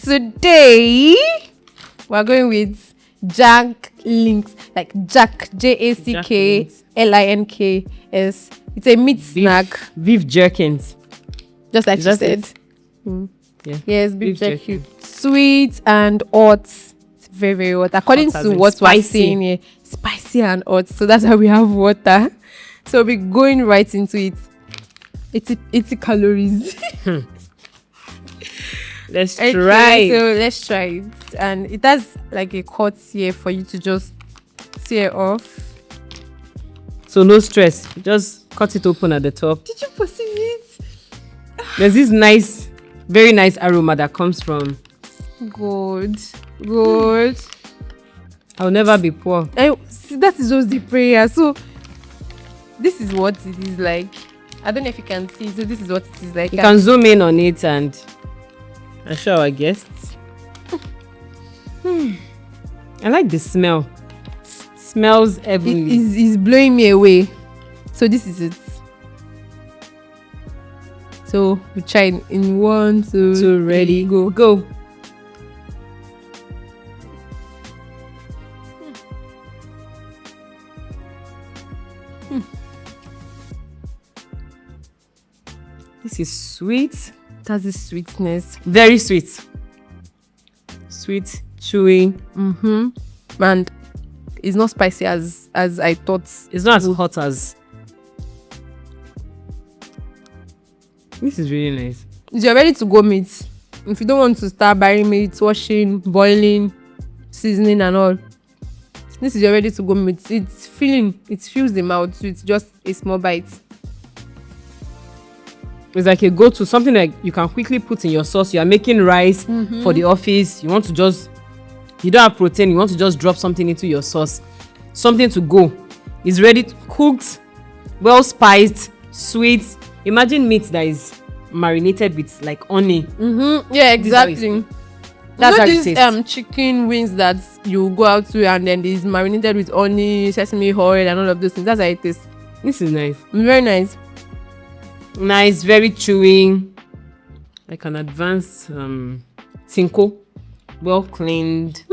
Today we're going with Jack Links, like Jack JACKLINKS. It's a meat snack. Beef jerkins. Just like you said. Yeah. Yes, beef jerky. Sweet and hot. It's very, very hot. According to what we're saying here, spicy and hot. So that's why we have water. So we're going right into it. It's calories. Let's try. So let's try it. And it has like a cut here for you to just tear off. So no stress. Just cut it open at the top. Did you perceive it? There's this nice, very nice aroma that comes from. Good. I'll never be poor. See, that is just the prayer. So this is what it is like. I don't know if you can see. So this is what it is like. You can zoom in on it and show our guests. I like the smell. Smells heavenly. It's blowing me away. So this is it. So we try in 1, 2, 2, ready, go. This is sweet. It has this sweetness. Very sweet. Sweet, chewy. And it's not spicy as I thought. It's not as hot as. This is really nice. It's your ready to go meat. If you don't want to start buying meat, washing, boiling, seasoning and all, this is your ready to go meat. It's filling. It fills the mouth. So it's just a small bite. It's like a go-to, something like you can quickly put in your sauce. You are making rice for the office. You don't have protein. You want to just drop something into your sauce. Something to go. It's ready, cooked, well spiced, sweet. Imagine meat that is marinated with like honey. Yeah, exactly. That's how it tastes. Chicken wings that you go out to and then it's marinated with honey, sesame oil and all of those things. That's how it tastes. This is nice. Very nice. Nice, very chewy. Like an advanced tinko. Well cleaned.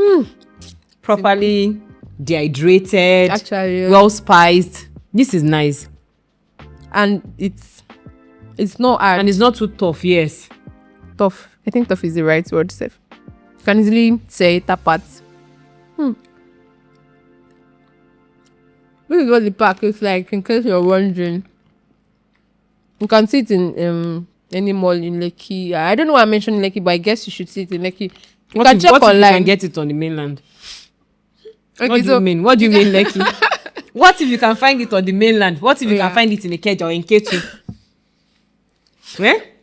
Properly dehydrated. Actually. Well spiced. This is nice. And it's not hard. And it's not too tough, yes. Tough. I think tough is the right word, Steph. You can easily say it apart. This is what the pack looks like, in case you're wondering. You can see it in any mall in Lekki. I don't know why I mentioned Lekki, but I guess you should see it in Lekki. You can check online. If you can get it on the mainland? Okay, What do you mean? What do you mean, Lekki? What if you can find it on the mainland? What if you can find it in Ikeja or in Ketu?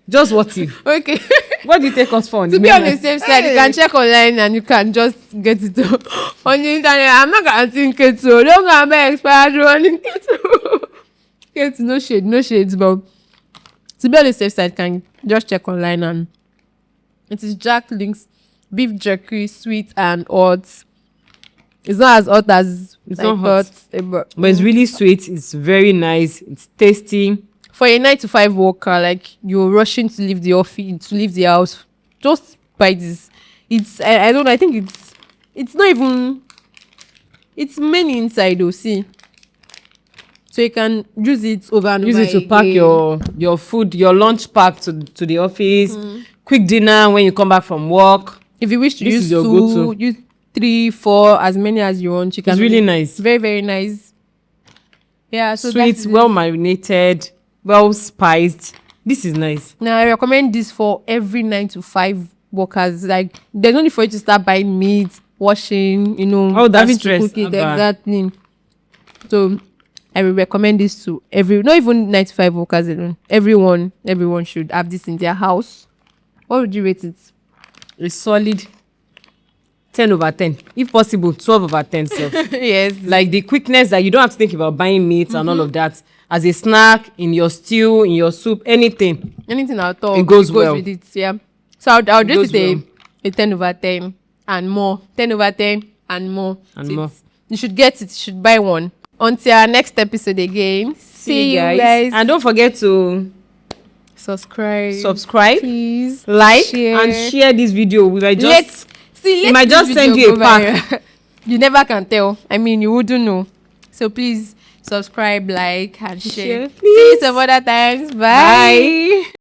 Just what if? Okay. What do you take us for on the To be mainland? on the safe side, you can check online and you can just get it on the internet. I'm not going to think it so. Don't go and buy expired running Ketu. No shades, but to be on the safe side, you can just check online and it is Jack Links beef jerky, sweet and hot. It's not as hot as It's not hot. But it's really sweet. It's very nice. It's tasty. For a 9 to 5 worker, like you're rushing to leave the office, to leave the house, just buy this. It's I don't know. I think it's not even. It's many inside though. See, so you can use it over and Use over it to pack your food, your lunch pack to the office. Quick dinner when you come back from work. If you wish to This use is your 2, go-to. use 3, 4, as many as you want. You can. It's really nice. Very, very nice. Yeah. So Sweet, that's well marinated, well spiced. This is nice. Now I recommend this for every 9 to 5 workers. Like there's no need for you to start buying meat, washing, That having stress, to cook it, Abba. exactly. So I will recommend this to not even 9 to 5 workers alone. Everyone should have this in their house. What would you rate it? A solid 10/10. If possible, 12/10. So Yes. like the quickness that you don't have to think about buying meat and all of that. As a snack, in your stew, in your soup, anything. Anything at all. It goes well. with it, yeah. So I'll rate goes it well. a 10/10 and more. 10/10 and more. And So more. You should get it. You should buy one. Until our next episode again. See you guys. And don't forget to subscribe, please, like, and share this video. We might just we might just send you a pack. You never can tell. I mean, you wouldn't know. So please subscribe, like, and share. See you some other times. Bye.